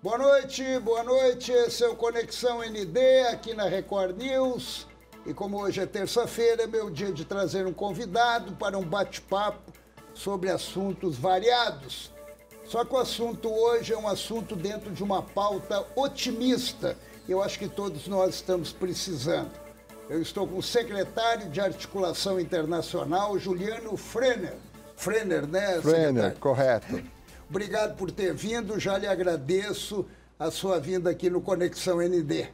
Boa noite, esse é o Conexão ND aqui na Record News. E como hoje é terça-feira, é meu dia de trazer um convidado para um bate-papo sobre assuntos variados. Só que o assunto hoje é um assunto dentro de uma pauta otimista. Eu acho que todos nós estamos precisando. Eu estou com o secretário de Articulação Internacional, Juliano Frenner. Frenner, né, Frenner, correto. Obrigado por ter vindo, já lhe agradeço a sua vinda aqui no Conexão ND.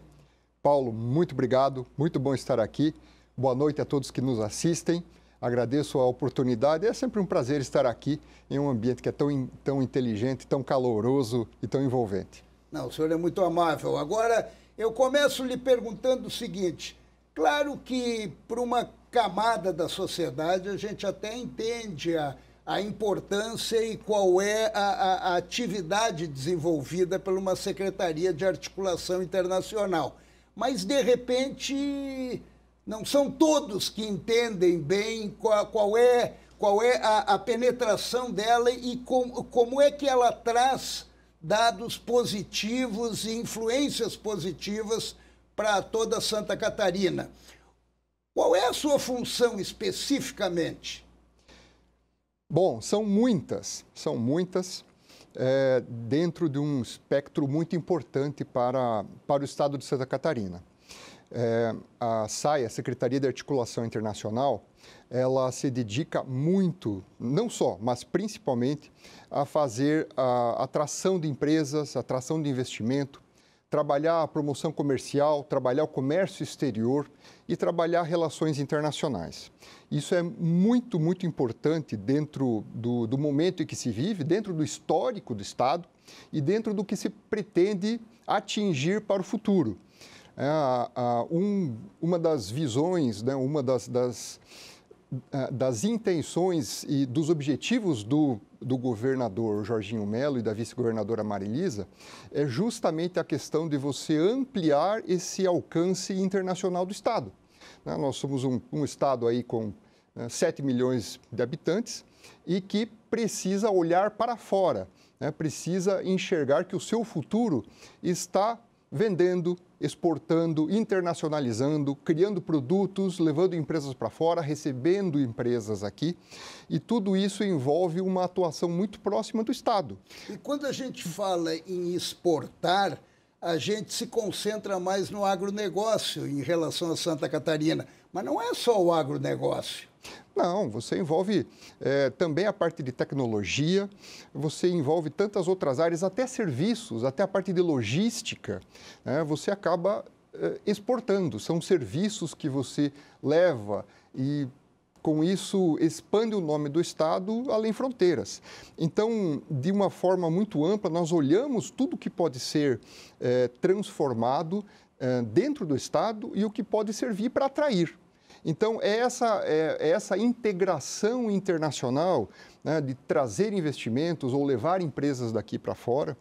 Paulo, muito obrigado, muito bom estar aqui. Boa noite a todos que nos assistem. Agradeço a oportunidade, é sempre um prazer estar aqui em um ambiente que é tão inteligente, tão caloroso e tão envolvente. Não, o senhor é muito amável. Agora, eu começo lhe perguntando o seguinte, claro que para uma camada da sociedade a gente até entende a importância e qual é a atividade desenvolvida por uma Secretaria de Articulação Internacional. Mas, de repente, não são todos que entendem bem qual é a penetração dela e como é que ela traz dados positivos e influências positivas para toda Santa Catarina. Qual é a sua função especificamente? Bom, são muitas, dentro de um espectro muito importante para o estado de Santa Catarina. A SAI, a Secretaria de Articulação Internacional, ela se dedica muito, não só, mas principalmente, a fazer a atração de empresas, atração de investimento, trabalhar a promoção comercial, trabalhar o comércio exterior e trabalhar relações internacionais. Isso é muito, muito importante dentro do momento em que se vive, dentro do histórico do Estado e dentro do que se pretende atingir para o futuro. Uma das visões, né, uma das intenções e dos objetivos do governador Jorginho Melo e da vice-governadora Marilisa é justamente a questão de você ampliar esse alcance internacional do Estado. Nós somos um Estado aí com 7 milhões de habitantes e que precisa olhar para fora, precisa enxergar que o seu futuro está vendendo, exportando, internacionalizando, criando produtos, levando empresas para fora, recebendo empresas aqui. E tudo isso envolve uma atuação muito próxima do Estado. E quando a gente fala em exportar, a gente se concentra mais no agronegócio em relação a Santa Catarina. Mas não é só o agronegócio. Não, você envolve também a parte de tecnologia, você envolve tantas outras áreas, até serviços, até a parte de logística, você acaba exportando. São serviços que você leva e, com isso, expande o nome do Estado além fronteiras. Então, de uma forma muito ampla, nós olhamos tudo que pode ser transformado dentro do Estado e o que pode servir para atrair. Então, é essa integração internacional, né, de trazer investimentos ou levar empresas daqui para fora,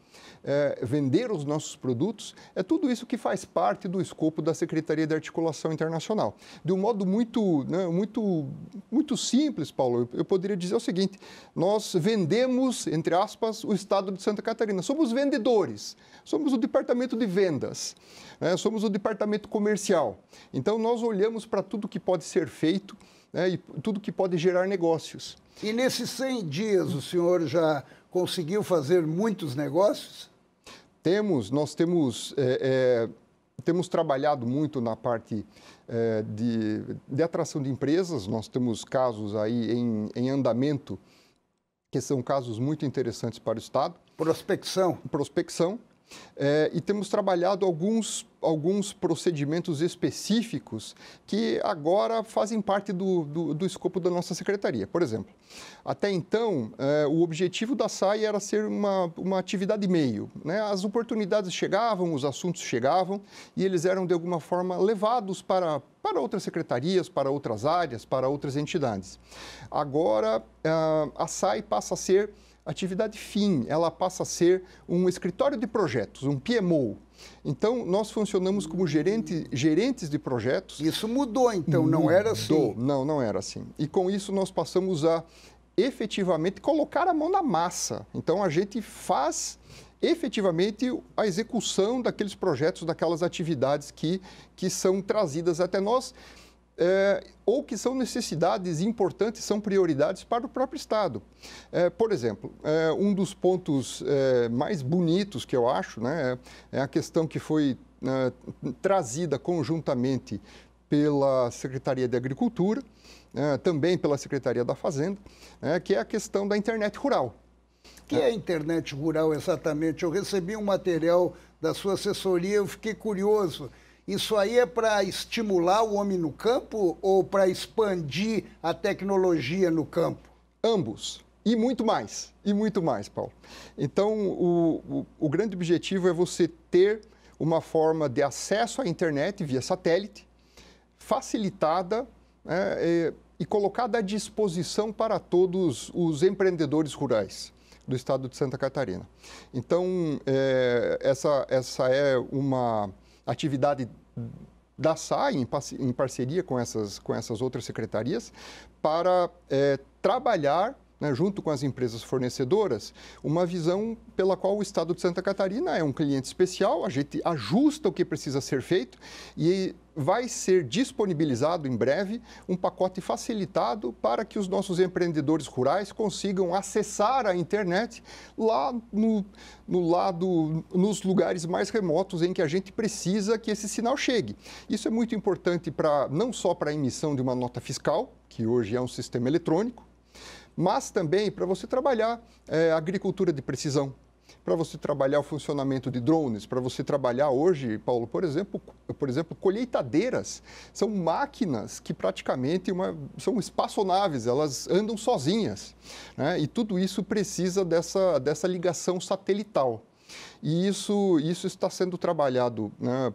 vender os nossos produtos, é tudo isso que faz parte do escopo da Secretaria de Articulação Internacional. De um modo muito simples, Paulo, eu poderia dizer o seguinte, nós vendemos, entre aspas, o Estado de Santa Catarina. Somos vendedores, somos o departamento de vendas, somos o departamento comercial. Então, nós olhamos para tudo que pode ser feito, e tudo que pode gerar negócios. E nesses 100 dias o senhor já conseguiu fazer muitos negócios? Nós temos trabalhado muito na parte de atração de empresas, nós temos casos aí em andamento, que são casos muito interessantes para o Estado. Prospecção. E temos trabalhado alguns procedimentos específicos que agora fazem parte do escopo da nossa secretaria. Por exemplo, até então, o objetivo da SAI era ser uma atividade meio, né? As oportunidades chegavam, os assuntos chegavam e eles eram, de alguma forma, levados para outras secretarias, para outras áreas, para outras entidades. Agora, a SAI passa a ser atividade fim, ela passa a ser um escritório de projetos, um PMO. Então, nós funcionamos como gerentes de projetos. Isso mudou, então, não era assim? Não era assim. E com isso nós passamos a efetivamente colocar a mão na massa. Então, a gente faz efetivamente a execução daqueles projetos, daquelas atividades que são trazidas até nós, ou que são necessidades importantes, são prioridades para o próprio Estado. Por exemplo, um dos pontos mais bonitos que eu acho, né, é a questão que foi trazida conjuntamente pela Secretaria de Agricultura, também pela Secretaria da Fazenda, que é a questão da internet rural. O que é a internet rural exatamente? Eu recebi um material da sua assessoria, eu fiquei curioso. Isso aí é para estimular o homem no campo ou para expandir a tecnologia no campo? Ambos. E muito mais, Paulo. Então, o grande objetivo é você ter uma forma de acesso à internet via satélite, facilitada, e colocada à disposição para todos os empreendedores rurais do estado de Santa Catarina. Então, essa é uma atividade da SAI, em parceria com essas outras secretarias, para trabalhar, né, junto com as empresas fornecedoras, uma visão pela qual o Estado de Santa Catarina é um cliente especial, a gente ajusta o que precisa ser feito e vai ser disponibilizado em breve um pacote facilitado para que os nossos empreendedores rurais consigam acessar a internet lá nos lugares mais remotos em que a gente precisa que esse sinal chegue. Isso é muito importante não só para a emissão de uma nota fiscal, que hoje é um sistema eletrônico, mas também para você trabalhar agricultura de precisão, para você trabalhar o funcionamento de drones, para você trabalhar hoje, Paulo, por exemplo, colheitadeiras. São máquinas que praticamente são espaçonaves, elas andam sozinhas, né? E tudo isso precisa dessa ligação satelital. E isso está sendo trabalhado, né,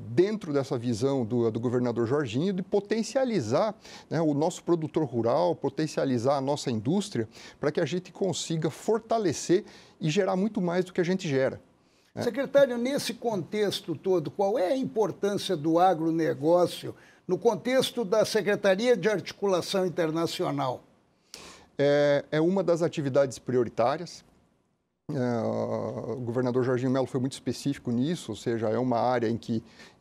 dentro dessa visão do governador Jorginho de potencializar, né, o nosso produtor rural, potencializar a nossa indústria para que a gente consiga fortalecer e gerar muito mais do que a gente gera. Secretário, nesse contexto todo, qual é a importância do agronegócio no contexto da Secretaria de Articulação Internacional? É uma das atividades prioritárias. O governador Jorginho Melo foi muito específico nisso, ou seja, é uma área em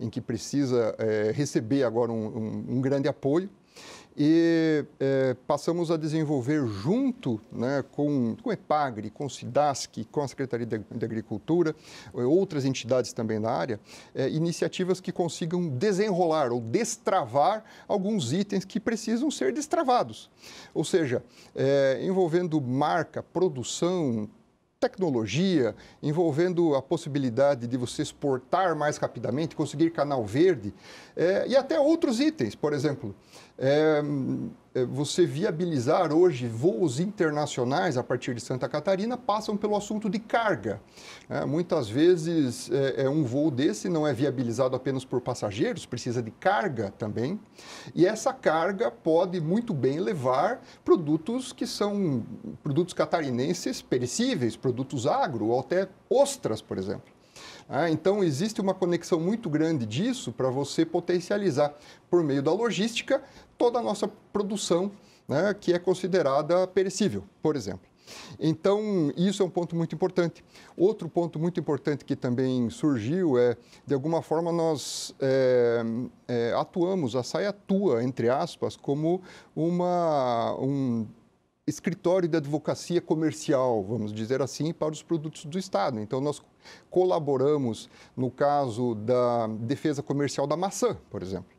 que precisa receber agora um grande apoio. E passamos a desenvolver junto, né, com o EPAGRE, com o SIDASC, com a Secretaria de Agricultura, outras entidades também da área, iniciativas que consigam desenrolar ou destravar alguns itens que precisam ser destravados. Ou seja, envolvendo marca, produção, tecnologia, envolvendo a possibilidade de você exportar mais rapidamente, conseguir canal verde, e até outros itens, por exemplo, você viabilizar hoje voos internacionais a partir de Santa Catarina passam pelo assunto de carga. Muitas vezes um voo desse não é viabilizado apenas por passageiros, precisa de carga também, e essa carga pode muito bem levar produtos que são produtos catarinenses perecíveis, produtos agro ou até ostras, por exemplo. Então, existe uma conexão muito grande disso para você potencializar, por meio da logística, toda a nossa produção, né, que é considerada perecível, por exemplo. Então, isso é um ponto muito importante. Outro ponto muito importante que também surgiu de alguma forma, nós atuamos, a SAI atua, entre aspas, como um escritório de advocacia comercial, vamos dizer assim, para os produtos do Estado. Então, nós colaboramos no caso da defesa comercial da maçã, por exemplo.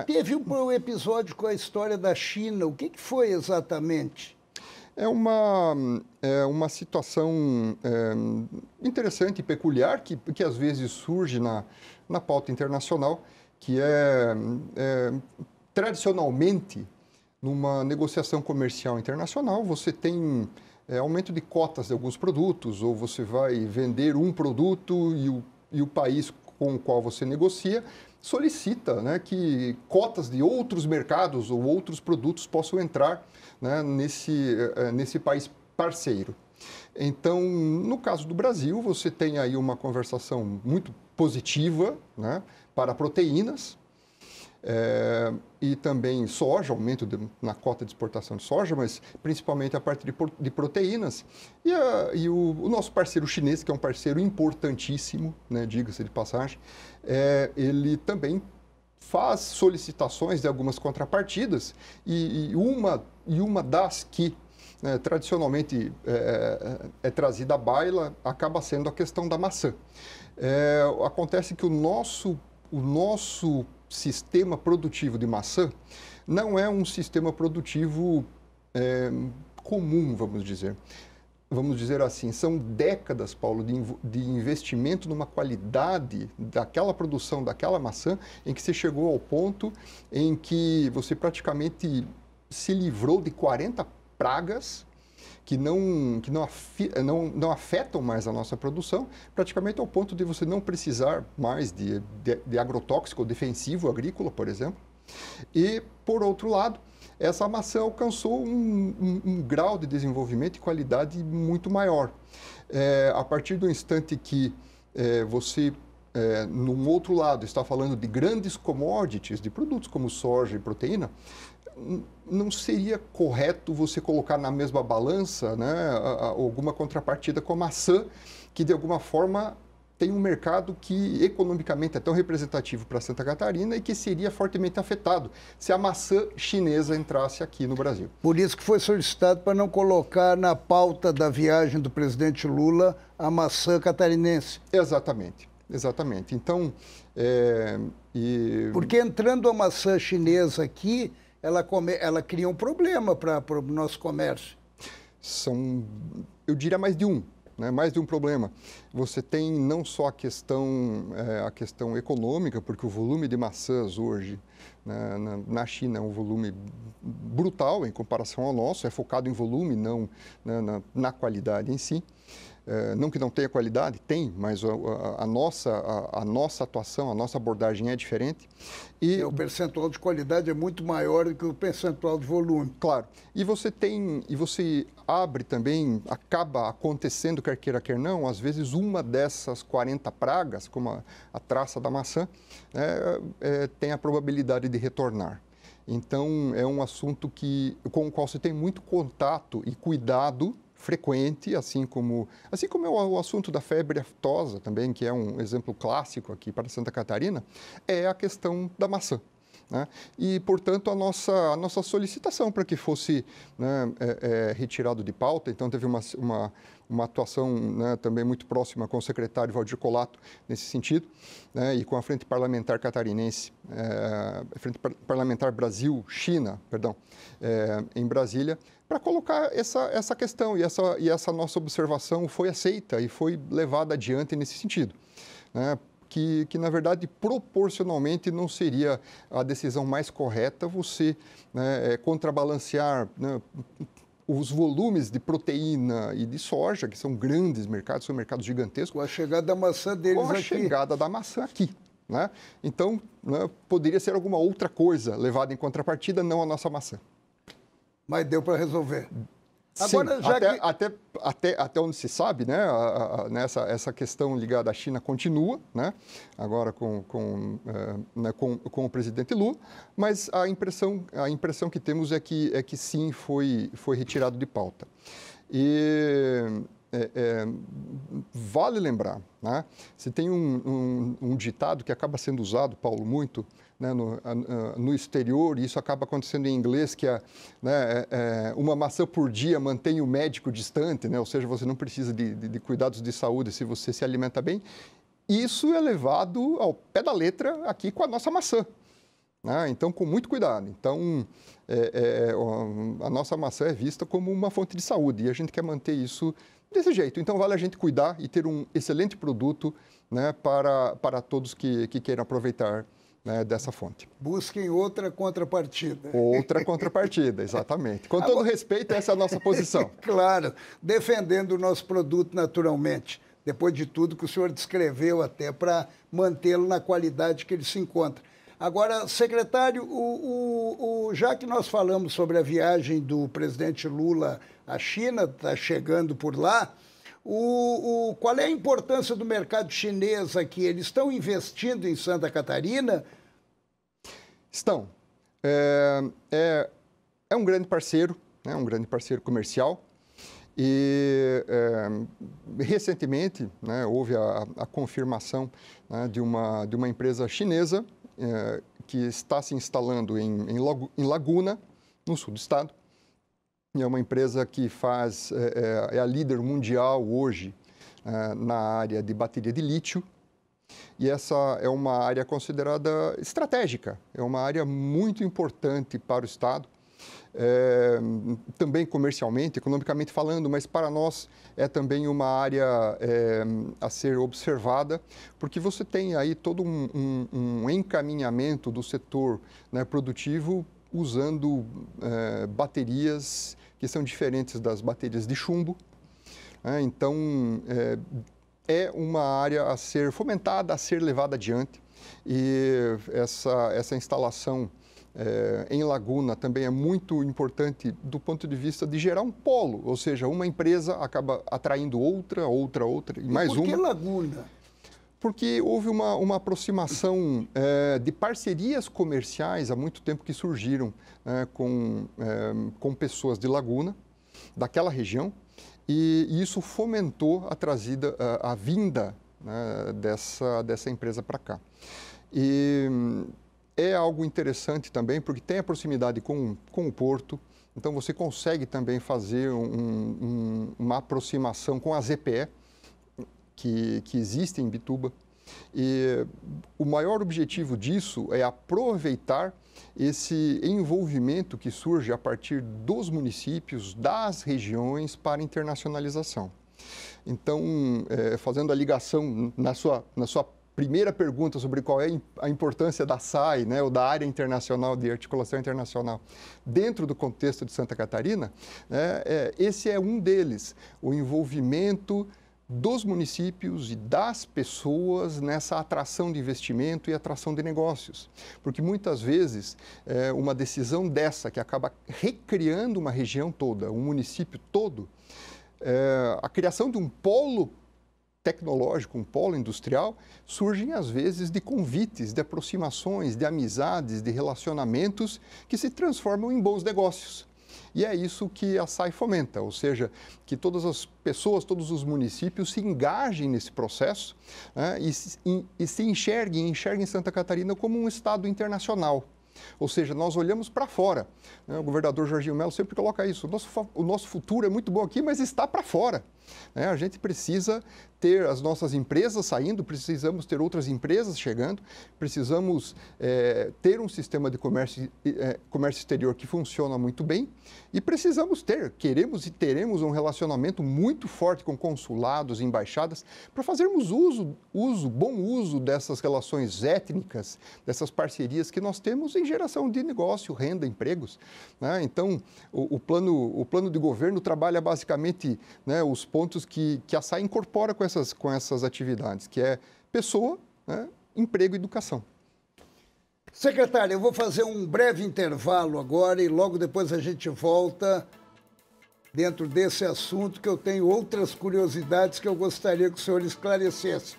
Teve um episódio com a história da China. O que foi exatamente? É uma situação interessante e peculiar que às vezes surge na pauta internacional, que tradicionalmente, numa negociação comercial internacional, você tem aumento de cotas de alguns produtos, ou você vai vender um produto e o país com o qual você negocia solicita, né, que cotas de outros mercados ou outros produtos possam entrar, né, nesse país parceiro. Então, no caso do Brasil, você tem aí uma conversação muito positiva, né, para proteínas. e também soja, aumento na cota de exportação de soja, mas principalmente a parte de proteínas. E o nosso parceiro chinês, que é um parceiro importantíssimo, né, diga-se de passagem, ele também faz solicitações de algumas contrapartidas e uma das que tradicionalmente é trazida à baila acaba sendo a questão da maçã. Acontece que o nosso sistema produtivo de maçã não é um sistema produtivo comum, vamos dizer. Vamos dizer assim, são décadas, Paulo, de investimento numa qualidade daquela produção, daquela maçã, em que você chegou ao ponto em que você praticamente se livrou de 40 pragas que não afetam mais a nossa produção, praticamente ao ponto de você não precisar mais de agrotóxico defensivo agrícola, por exemplo. E, por outro lado, essa maçã alcançou um grau de desenvolvimento e qualidade muito maior. A partir do instante que você, num outro lado, está falando de grandes commodities, de produtos como soja e proteína, não seria correto você colocar na mesma balança, né, alguma contrapartida com a maçã, que de alguma forma tem um mercado que economicamente é tão representativo para Santa Catarina e que seria fortemente afetado se a maçã chinesa entrasse aqui no Brasil. Por isso que foi solicitado para não colocar na pauta da viagem do presidente Lula a maçã catarinense. Exatamente, exatamente. Então, porque entrando a maçã chinesa aqui, ela cria um problema para o nosso comércio. Eu diria mais de um. Mais de um problema. Você tem não só a questão econômica, porque o volume de maçãs hoje na China é um volume brutal em comparação ao nosso, é focado em volume, não na qualidade em si. Não que não tenha qualidade, tem, mas a nossa atuação, a nossa abordagem é diferente. E o percentual de qualidade é muito maior do que o percentual de volume. Claro. E você abre também, acaba acontecendo, quer queira, quer não, às vezes uma dessas 40 pragas, como a traça da maçã, tem a probabilidade de retornar. Então, é um assunto com o qual você tem muito contato e cuidado frequente, assim como é o assunto da febre aftosa também, que é um exemplo clássico aqui para Santa Catarina, é a questão da maçã. Né? E, portanto, a nossa solicitação para que fosse retirado de pauta, então teve uma atuação também muito próxima com o secretário Valdir Colato nesse sentido, e com a Frente Parlamentar Catarinense, Frente Parlamentar Brasil-China, em Brasília, para colocar essa questão, e essa nossa observação foi aceita e foi levada adiante nesse sentido. Que, na verdade, proporcionalmente não seria a decisão mais correta você contrabalancear os volumes de proteína e de soja, que são grandes mercados, são mercados gigantescos. Com a chegada da maçã deles aqui. Com a chegada da maçã aqui. Então, poderia ser alguma outra coisa levada em contrapartida, não a nossa maçã. Mas deu para resolver. Sim, agora, até onde se sabe, essa questão ligada à China continua, agora com o presidente Lula, mas a impressão que temos é que sim, foi retirado de pauta. E vale lembrar, se tem um ditado que acaba sendo usado, Paulo, muito, no exterior, e isso acaba acontecendo em inglês, que uma maçã por dia mantém o médico distante, ou seja, você não precisa de cuidados de saúde se você se alimenta bem. Isso é levado ao pé da letra aqui com a nossa maçã. Então, com muito cuidado. Então, a nossa maçã é vista como uma fonte de saúde e a gente quer manter isso desse jeito. Então, vale a gente cuidar e ter um excelente produto para todos que queiram aproveitar dessa fonte. Busquem outra contrapartida. Outra contrapartida, exatamente. Com todo respeito, essa é a nossa posição. Claro, defendendo o nosso produto naturalmente, depois de tudo que o senhor descreveu até para mantê-lo na qualidade que ele se encontra. Agora, secretário, já que nós falamos sobre a viagem do presidente Lula à China, está chegando por lá, qual é a importância do mercado chinês aqui? Eles estão investindo em Santa Catarina? Estão. É um grande parceiro, né, um grande parceiro comercial. E recentemente, né, houve a confirmação, né, de uma empresa chinesa que está se instalando em Laguna, no sul do estado. E é uma empresa que é a líder mundial hoje na área de bateria de lítio. E essa é uma área considerada estratégica, é uma área muito importante para o estado. Também comercialmente, economicamente falando, mas para nós é também uma área a ser observada, porque você tem aí todo um encaminhamento do setor, né, produtivo usando baterias que são diferentes das baterias de chumbo. Então, é uma área a ser fomentada, a ser levada adiante, e essa instalação em Laguna também é muito importante do ponto de vista de gerar um polo, ou seja, uma empresa acaba atraindo outra e mais uma. Por que Laguna? Porque houve uma aproximação de parcerias comerciais há muito tempo que surgiram com pessoas de Laguna, daquela região, e isso fomentou a vinda, né, dessa empresa para cá. E é algo interessante também, porque tem a proximidade com o porto, então você consegue também fazer uma aproximação com a ZPE, que existe em Imbituba. E o maior objetivo disso é aproveitar esse envolvimento que surge a partir dos municípios, das regiões, para internacionalização. Então, fazendo a ligação na sua primeira pergunta sobre qual é a importância da SAI, né, ou da área internacional de articulação internacional, dentro do contexto de Santa Catarina, né, esse é um deles, o envolvimento dos municípios e das pessoas nessa atração de investimento e atração de negócios. Porque muitas vezes uma decisão dessa, que acaba recriando uma região toda, um município todo, a criação de um polo tecnológico, um polo industrial, surgem às vezes de convites, de aproximações, de amizades, de relacionamentos que se transformam em bons negócios. E é isso que a SAI fomenta, ou seja, que todas as pessoas, todos os municípios se engajem nesse processo, né, e se enxerguem Santa Catarina como um estado internacional. Ou seja, nós olhamos para fora, né? O governador Jorginho Melo sempre coloca isso, o nosso futuro é muito bom aqui, mas está para fora, né? A gente precisa ter as nossas empresas saindo, precisamos ter outras empresas chegando, precisamos ter um sistema de comércio exterior que funciona muito bem e queremos e teremos um relacionamento muito forte com consulados, embaixadas, para fazermos bom uso dessas relações étnicas, dessas parcerias que nós temos em geração de negócio, renda, empregos, né? Então, o plano de governo trabalha basicamente, né, os pontos que a SAI incorpora com essas atividades, que é pessoa, né, emprego e educação. Secretário, eu vou fazer um breve intervalo agora e logo depois a gente volta dentro desse assunto, que eu tenho outras curiosidades que eu gostaria que o senhor esclarecesse.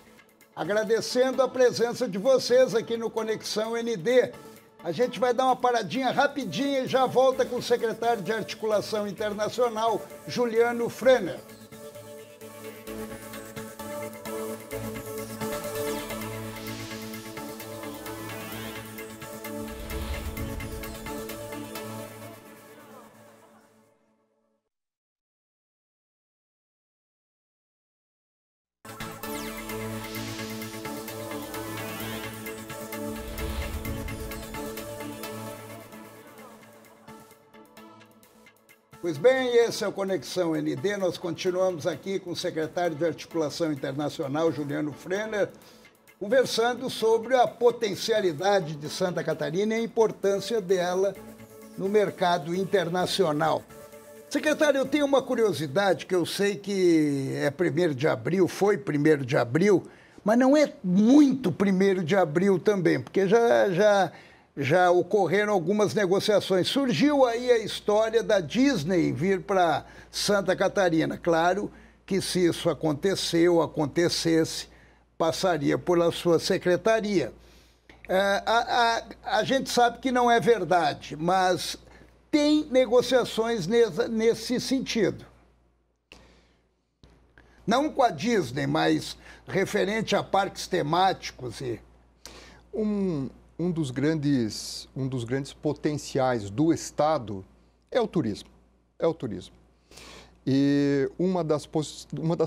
Agradecendo a presença de vocês aqui no Conexão ND. A gente vai dar uma paradinha rapidinha e já volta com o secretário de Articulação Internacional, Juliano Frener. Pois bem, esse é o Conexão ND. Nós continuamos aqui com o secretário de Articulação Internacional, Juliano Frener, conversando sobre a potencialidade de Santa Catarina e a importância dela no mercado internacional. Secretário, eu tenho uma curiosidade que eu sei que é 1º de abril, foi 1º de abril, mas não é muito 1º de abril também, porque já ocorreram algumas negociações. Surgiu aí a história da Disney vir para Santa Catarina. Claro que se isso acontecesse, passaria pela sua secretaria. A gente sabe que não é verdade, mas tem negociações nesse sentido. Não com a Disney, mas referente a parques temáticos e... Um dos grandes potenciais do Estado é o turismo. É o turismo. E uma das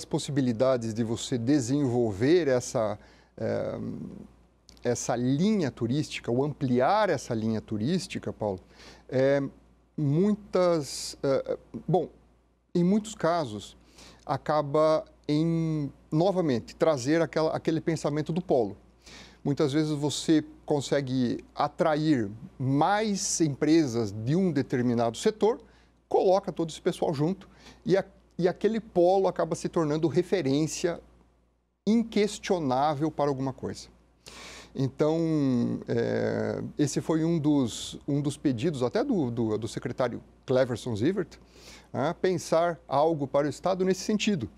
possibilidades de você desenvolver essa linha turística, ou ampliar essa linha turística, Paulo, em muitos casos, acaba em, novamente, trazer aquele pensamento do polo. Muitas vezes você consegue atrair mais empresas de um determinado setor, coloca todo esse pessoal junto e aquele polo acaba se tornando referência inquestionável para alguma coisa. Então, esse foi um dos pedidos até do secretário Cleverson Zivert, pensar algo para o Estado nesse sentido.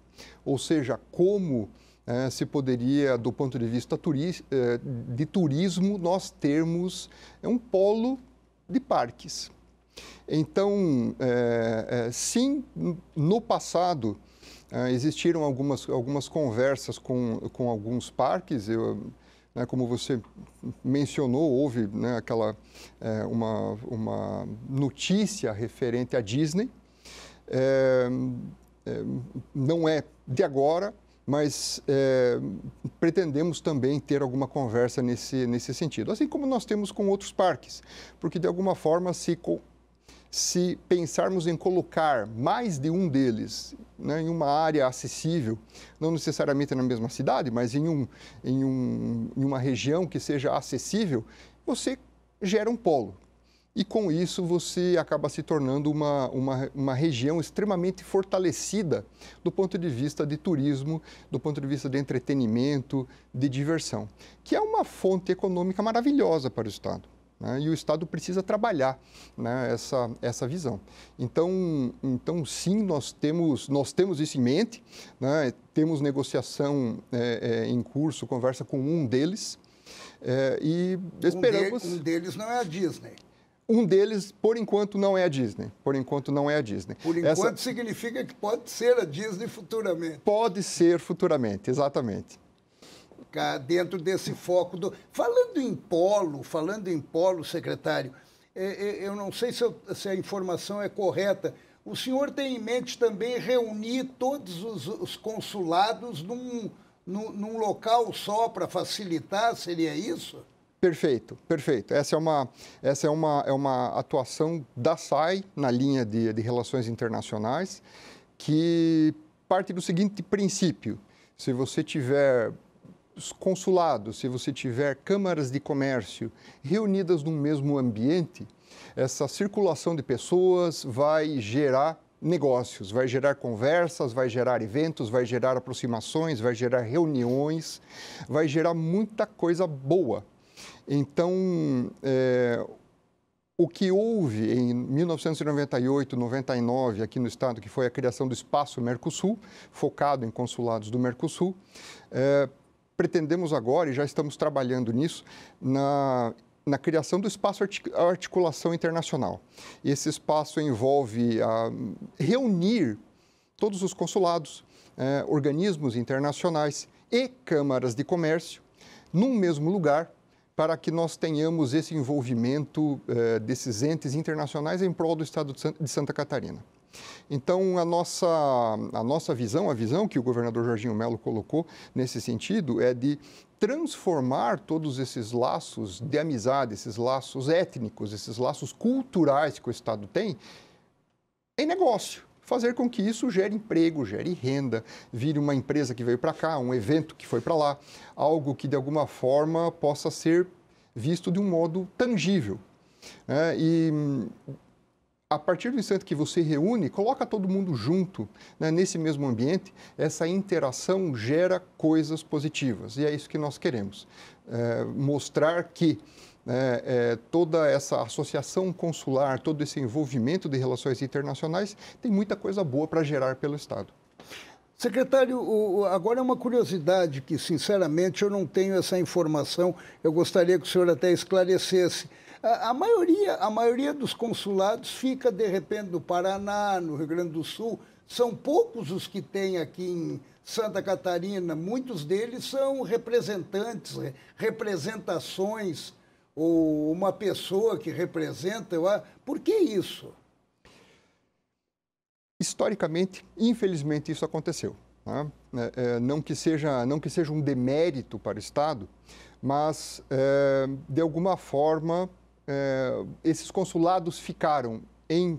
Ou seja, como se poderia, do ponto de vista de turismo, nós termos um polo de parques. Então, sim, no passado, existiram algumas conversas com alguns parques. Como você mencionou, houve uma notícia referente à Disney. Não é de agora, mas pretendemos também ter alguma conversa nesse sentido, assim como nós temos com outros parques, porque de alguma forma, se pensarmos em colocar mais de um deles, né, em uma área acessível, não necessariamente na mesma cidade, mas em uma região que seja acessível, você gera um polo. E com isso você acaba se tornando uma região extremamente fortalecida do ponto de vista de turismo, do ponto de vista de entretenimento, de diversão, que é uma fonte econômica maravilhosa para o Estado. Né? E o Estado precisa trabalhar, né, essa visão. Então sim, nós temos isso em mente, né? Temos negociação em curso, conversa com um deles, e esperamos... Um deles não é a Disney. Um deles, por enquanto, não é a Disney. Por enquanto, não é a Disney. Por enquanto, significa que pode ser a Disney futuramente. Pode ser futuramente, exatamente. Dentro desse foco do... Falando em polo, secretário, eu não sei se a informação é correta. O senhor tem em mente também reunir todos os consulados num local só para facilitar? Seria isso? Perfeito, perfeito. Essa é uma atuação da SAI na linha de relações internacionais, que parte do seguinte princípio: se você tiver consulados, se você tiver câmaras de comércio reunidas no mesmo ambiente, essa circulação de pessoas vai gerar negócios, vai gerar conversas, vai gerar eventos, vai gerar aproximações, vai gerar reuniões, vai gerar muita coisa boa. Então, o que houve em 1998, 99, aqui no Estado, que foi a criação do Espaço Mercosul, focado em consulados do Mercosul, pretendemos agora, e já estamos trabalhando nisso, na criação do Espaço Articulação Internacional. Esse espaço envolve reunir todos os consulados, organismos internacionais e câmaras de comércio num mesmo lugar, para que nós tenhamos esse envolvimento desses entes internacionais em prol do Estado de Santa Catarina. Então, a nossa visão, a visão que o governador Jorginho Melo colocou nesse sentido, é de transformar todos esses laços de amizade, esses laços étnicos, esses laços culturais que o Estado tem, em negócio. Fazer com que isso gere emprego, gere renda, vire uma empresa que veio para cá, um evento que foi para lá, algo que de alguma forma possa ser visto de um modo tangível. E a partir do instante que você reúne, coloca todo mundo junto, né, nesse mesmo ambiente, essa interação gera coisas positivas. E é isso que nós queremos, mostrar que toda essa associação consular, todo esse envolvimento de relações internacionais, tem muita coisa boa para gerar pelo Estado. Secretário, agora é uma curiosidade que, sinceramente, eu não tenho essa informação. Eu gostaria que o senhor até esclarecesse. A maioria dos consulados fica, de repente, no Paraná, no Rio Grande do Sul. São poucos os que tem aqui em Santa Catarina. Muitos deles são representantes, representações, ou uma pessoa que representa. Por que isso? Historicamente, infelizmente, isso aconteceu. Né? Não que seja um demérito para o Estado, mas, de alguma forma, esses consulados ficaram em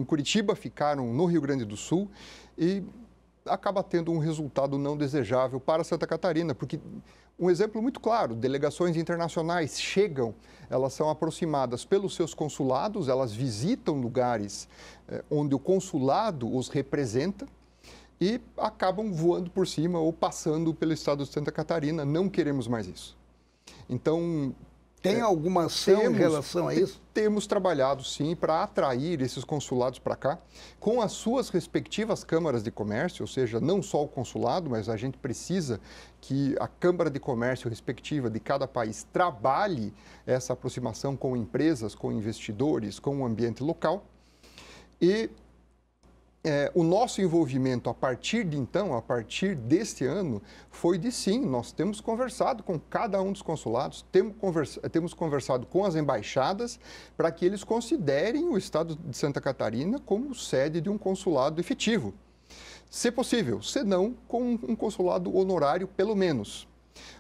Curitiba, ficaram no Rio Grande do Sul e acaba tendo um resultado não desejável para Santa Catarina, porque um exemplo muito claro, delegações internacionais chegam, elas são aproximadas pelos seus consulados, elas visitam lugares onde o consulado os representa e acabam voando por cima ou passando pelo estado de Santa Catarina. Não queremos mais isso. Então, tem alguma ação em relação a isso? Temos trabalhado, sim, para atrair esses consulados para cá, com as suas respectivas câmaras de comércio, ou seja, não só o consulado, mas a gente precisa que a Câmara de Comércio respectiva de cada país trabalhe essa aproximação com empresas, com investidores, com o ambiente local. E o nosso envolvimento a partir de então, a partir deste ano, foi de sim, nós temos conversado com cada um dos consulados, temos conversado com as embaixadas para que eles considerem o estado de Santa Catarina como sede de um consulado efetivo. Se possível, se não, com um consulado honorário pelo menos.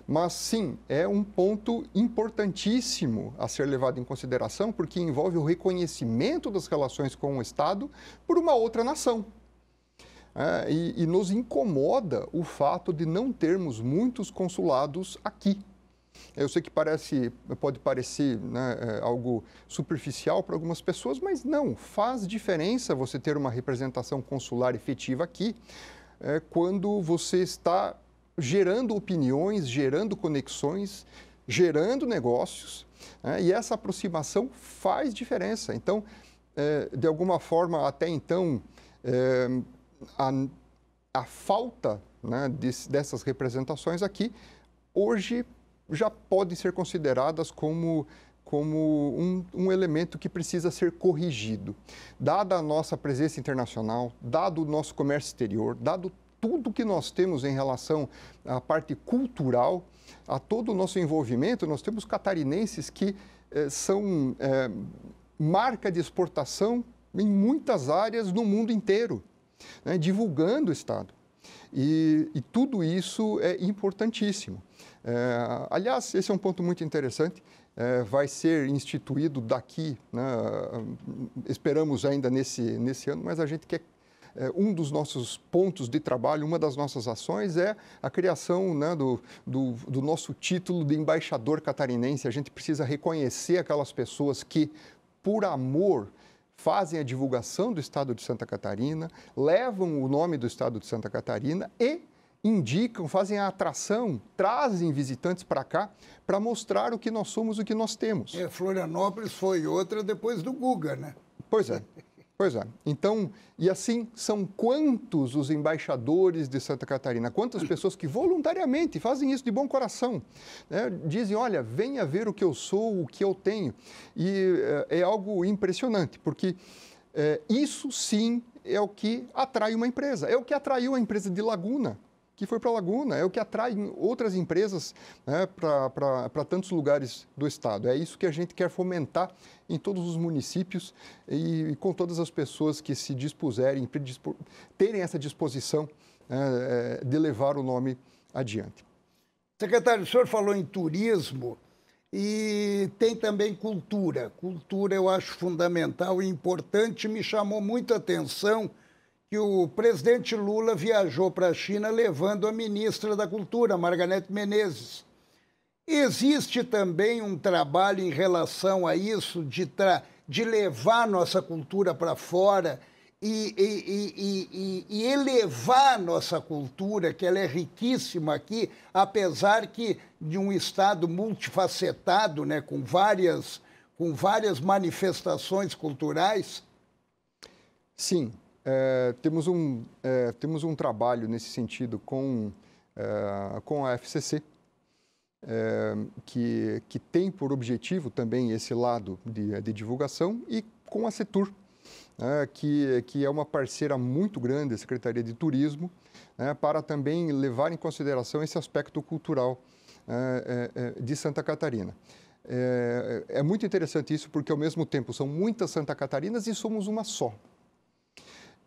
Mas sim, é um ponto importantíssimo a ser levado em consideração, porque envolve o reconhecimento das relações com o Estado por uma outra nação. E nos incomoda o fato de não termos muitos consulados aqui. Eu sei que pode parecer, né, algo superficial para algumas pessoas, mas não, faz diferença você ter uma representação consular efetiva aqui, quando você está gerando opiniões, gerando conexões, gerando negócios, e essa aproximação faz diferença. Então, de alguma forma, até então, a falta, né, dessas representações aqui, hoje já podem ser consideradas como um elemento que precisa ser corrigido. Dada a nossa presença internacional, dado o nosso comércio exterior, dado tudo que nós temos em relação à parte cultural, a todo o nosso envolvimento, nós temos catarinenses que são marca de exportação em muitas áreas no mundo inteiro, né, divulgando o Estado. E tudo isso é importantíssimo. Aliás, esse é um ponto muito interessante. Vai ser instituído daqui, né, esperamos ainda nesse ano, mas a gente quer. Um dos nossos pontos de trabalho, uma das nossas ações é a criação, né, do nosso título de embaixador catarinense. A gente precisa reconhecer aquelas pessoas que, por amor, fazem a divulgação do Estado de Santa Catarina, levam o nome do Estado de Santa Catarina e indicam, fazem a atração, trazem visitantes para cá para mostrar o que nós somos, o que nós temos. Florianópolis foi outra depois do Guga, né? Pois é. Pois é. Então, e assim, são quantos os embaixadores de Santa Catarina, quantas pessoas que voluntariamente fazem isso de bom coração, né? Dizem, olha, venha ver o que eu sou, o que eu tenho. E é algo impressionante, porque isso sim é o que atrai uma empresa. É o que atraiu a empresa de Laguna, que foi para Laguna, é o que atrai outras empresas, né, para tantos lugares do Estado. É isso que a gente quer fomentar em todos os municípios e com todas as pessoas que se dispuserem, terem essa disposição de levar o nome adiante. Secretário, o senhor falou em turismo e tem também cultura. Cultura eu acho fundamental e importante. Me chamou muita atenção que o presidente Lula viajou para a China levando a ministra da Cultura, Margarete Menezes. Existe também um trabalho em relação a isso, de levar nossa cultura para fora e elevar nossa cultura, que ela é riquíssima aqui, apesar que de um Estado multifacetado, né, com várias manifestações culturais? Sim. Temos um trabalho nesse sentido com a FCC, que tem por objetivo também esse lado de divulgação, e com a Setur, que é uma parceira muito grande da Secretaria de Turismo, para também levar em consideração esse aspecto cultural de Santa Catarina. É muito interessante isso, porque ao mesmo tempo são muitas Santa Catarinas e somos uma só.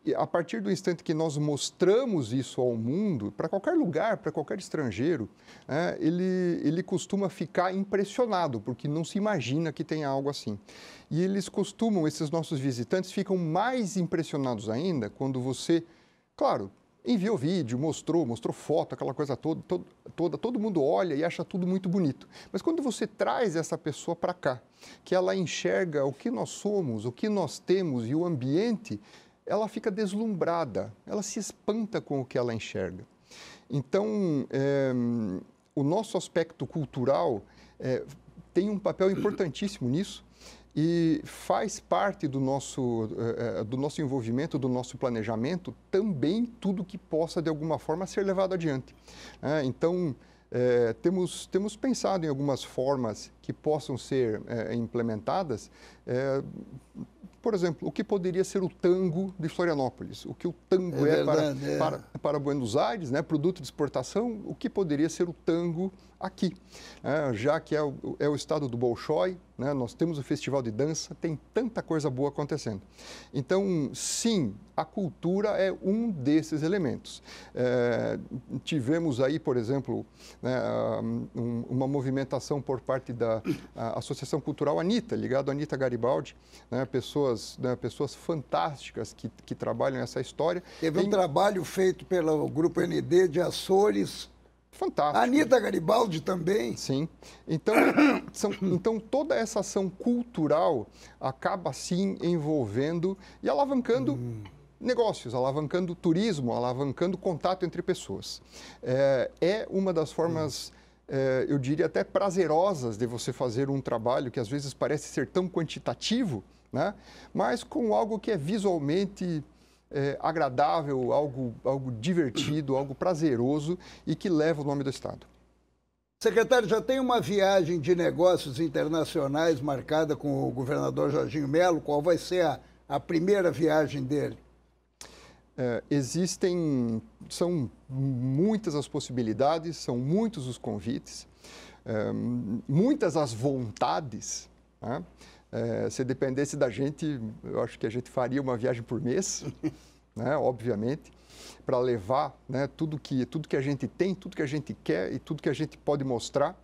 E a partir do instante que nós mostramos isso ao mundo, para qualquer lugar, para qualquer estrangeiro, ele costuma ficar impressionado, porque não se imagina que tenha algo assim. E esses nossos visitantes ficam mais impressionados ainda quando você, claro, enviou vídeo, mostrou foto, aquela coisa toda, todo mundo olha e acha tudo muito bonito. Mas quando você traz essa pessoa para cá, que ela enxerga o que nós somos, o que nós temos e o ambiente, ela fica deslumbrada, ela se espanta com o que ela enxerga. Então, o nosso aspecto cultural tem um papel importantíssimo nisso e faz parte do nosso envolvimento, do nosso planejamento, também tudo que possa, de alguma forma, ser levado adiante. Então, temos pensado em algumas formas que possam ser implementadas. Por exemplo, o que poderia ser o tango de Florianópolis? O que o tango para Buenos Aires, produto de exportação, o que poderia ser o tango aqui? Já que é o estado do Bolshoi, nós temos o festival de dança, tem tanta coisa boa acontecendo. Então, sim, a cultura é um desses elementos. Tivemos aí, por exemplo, uma movimentação por parte da Associação Cultural Anita, ligado à Anita Garibaldi, pessoas fantásticas que trabalham essa história. Teve um trabalho feito pelo Grupo ND de Açores. Fantástico. A Anita Garibaldi também. Sim. Então, então, toda essa ação cultural acaba, sim, envolvendo e alavancando negócios, alavancando turismo, alavancando contato entre pessoas. É uma das formas, eu diria, até prazerosas de você fazer um trabalho que às vezes parece ser tão quantitativo, mas com algo que é visualmente agradável, algo divertido, algo prazeroso e que leva o nome do Estado. Secretário, já tem uma viagem de negócios internacionais marcada com o governador Jorginho Melo? Qual vai ser a primeira viagem dele? São muitas as possibilidades, são muitos os convites, muitas as vontades. Se dependesse da gente, eu acho que a gente faria uma viagem por mês, obviamente, para levar tudo que a gente tem, tudo que a gente quer e tudo que a gente pode mostrar.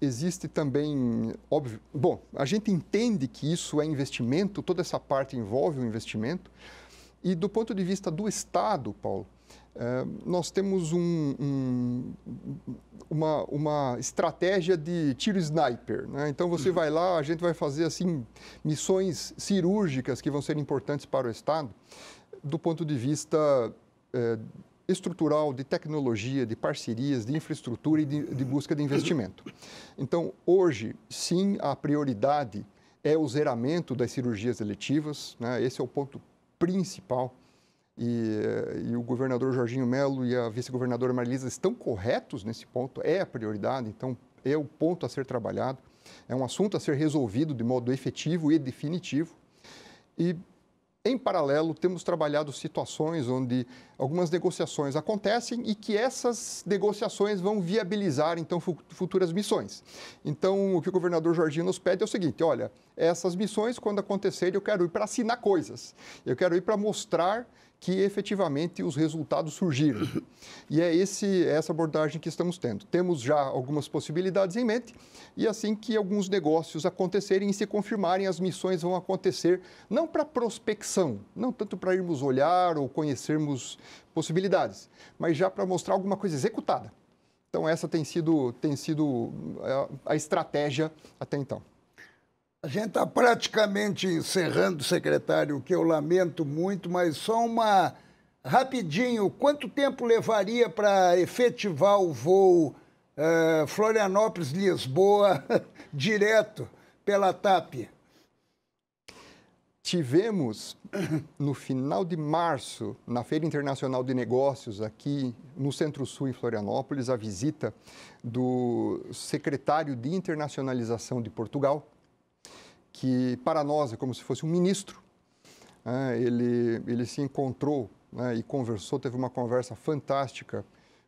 Existe também, óbvio, bom, a gente entende que isso é investimento, toda essa parte envolve um investimento, e do ponto de vista do Estado, Paulo, nós temos uma estratégia de tiro sniper, Então, você vai lá, a gente vai fazer, assim, missões cirúrgicas que vão ser importantes para o Estado, do ponto de vista estrutural, de tecnologia, de parcerias, de infraestrutura e de busca de investimento. Então, hoje, sim, a prioridade é o zeramento das cirurgias eletivas, Esse é o ponto principal. E o governador Jorginho Melo e a vice-governadora Marilisa estão corretos nesse ponto, é a prioridade, então é o ponto a ser trabalhado, é um assunto a ser resolvido de modo efetivo e definitivo. E, em paralelo, temos trabalhado situações onde algumas negociações acontecem e que essas negociações vão viabilizar, então, futuras missões. Então, o que o governador Jorginho nos pede é o seguinte: olha, essas missões, quando acontecerem, eu quero ir para assinar coisas, eu quero ir para mostrar que efetivamente os resultados surgiram. E é essa abordagem que estamos tendo. Temos já algumas possibilidades em mente e assim que alguns negócios acontecerem e se confirmarem, as missões vão acontecer não para prospecção, não tanto para irmos olhar ou conhecermos possibilidades, mas já para mostrar alguma coisa executada. Então, essa tem sido a estratégia até então. A gente está praticamente encerrando, secretário, o que eu lamento muito, mas só uma rapidinho. Quanto tempo levaria para efetivar o voo Florianópolis-Lisboa direto pela TAP? tivemos, no final de março, na Feira Internacional de Negócios, aqui no Centro-Sul, em Florianópolis, a visita do secretário de Internacionalização de Portugal, que para nós é como se fosse um ministro. Ele se encontrou, né, e conversou, teve uma conversa fantástica,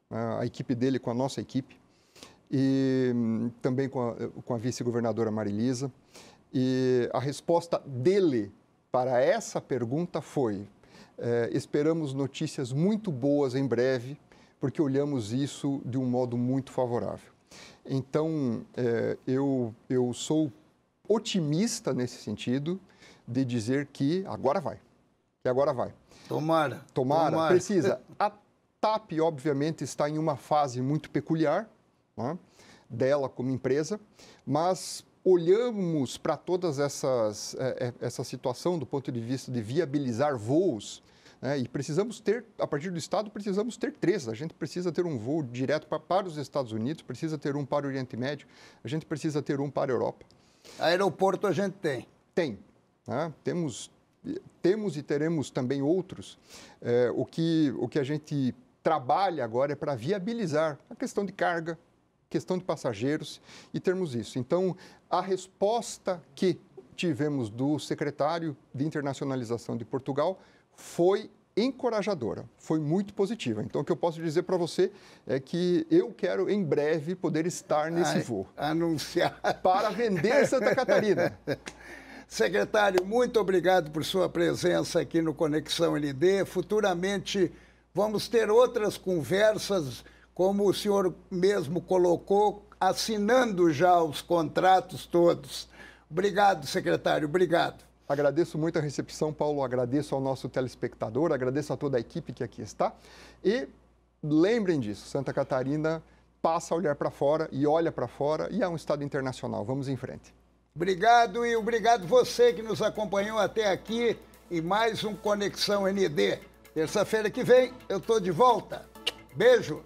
a equipe dele com a nossa equipe, e também com a vice-governadora Marilisa. E a resposta dele para essa pergunta foi: esperamos notícias muito boas em breve, porque olhamos isso de um modo muito favorável. Então, eu sou otimista nesse sentido, de dizer que agora vai. Tomara. Precisa. A TAP, obviamente, está em uma fase muito peculiar, né, dela como empresa, mas olhamos para todas essa situação do ponto de vista de viabilizar voos, né, e precisamos ter, a partir do Estado, precisamos ter 3. A gente precisa ter um voo direto para os Estados Unidos, precisa ter um para o Oriente Médio, a gente precisa ter um para a Europa. Aeroporto a gente tem. Tem. Né? Temos e teremos também outros. O que a gente trabalha agora é para viabilizar a questão de carga, questão de passageiros e termos isso. Então, a resposta que tivemos do secretário de Internacionalização de Portugal foi encorajadora, foi muito positiva. Então, o que eu posso dizer para você é que eu quero, em breve, poder estar nesse voo. Anunciar. Para vender Santa Catarina. Secretário, muito obrigado por sua presença aqui no Conexão ND. Futuramente vamos ter outras conversas, como o senhor mesmo colocou, assinando já os contratos todos. Obrigado, secretário, obrigado. Agradeço muito a recepção, Paulo, agradeço ao nosso telespectador, agradeço a toda a equipe que aqui está. E lembrem disso, Santa Catarina passa a olhar para fora e olha para fora e é um estado internacional. Vamos em frente. Obrigado e obrigado você que nos acompanhou até aqui em mais um Conexão ND. Terça-feira que vem eu estou de volta. Beijo!